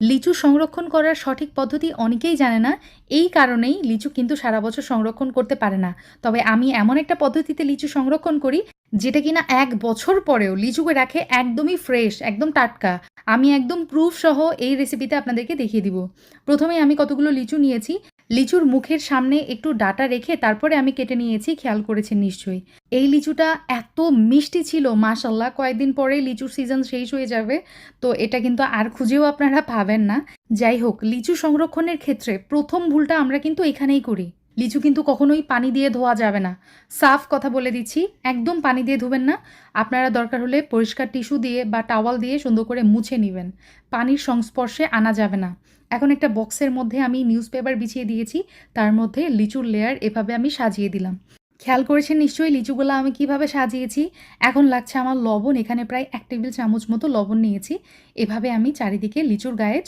লিচু সংরক্ষণ করার সঠিক পদ্ধতি অনেকেই জানে না। এই কারণেই লিচু কিন্তু সারা বছর সংরক্ষণ করতে পারে না। তবে আমি এমন একটা পদ্ধতিতে লিচু সংরক্ষণ করি, যেটা কিনা ১ বছর পরেও লিচুকে রাখে একদমই ফ্রেশ, একদম টাটকা। আমি একদম প্রুফ সহ এই রেসিপিতে আপনাদেরকে দেখিয়ে দিব। ১ম এই আমি কতগুলো লিচু নিয়েছি। লিচুর মুখের সামনে একটু ডাঁটা রেখে তারপরে আমি কেটে নিয়েছি, খেয়াল করেছেন নিশ্চয়ই। এই লিচুটা এত মিষ্টি ছিল মাশাআল্লাহ! কয়েকদিন পরেই লিচুর সিজন শেষ হয়ে যাবে। তো এটা কিন্তু আর খুঁজেও আপনারা পাবেন না। যাই হোক, লিচু সংরক্ষণের ক্ষেত্রে ১ম ভুলটা আমরা কিন্তু এখানেই করি। লিচু কিন্তু কখনোই পানি দিয়ে ধোয়া যাবে না। সাফ কথা বলে দিচ্ছি, একদম পানি দিয়ে ধুবেন না। আপনারা দরকার হলে পরিষ্কার টিস্যু দিয়ে বা টাওয়াল দিয়ে সুন্দর করে মুছে নিবেন। পানির সংস্পর্শে আনা যাবে না। এখন একটা বক্সের মধ্যে আমি নিউজপেপার বিছিয়ে দিয়েছি। তার মধ্যে লিচুর লেয়ার এভাবে আমি সাজিয়ে দিলাম। খেয়াল করেছেন নিশ্চয়ই লিচুগুলা আমি কিভাবে সাজিয়েছি? এখন লাগছে আমার লবণ। এখানে প্রায় ১ টেবিল চামচ মতো লবণ নিয়েছি। এভাবে আমি চারিদিকে লিচুর গায়ে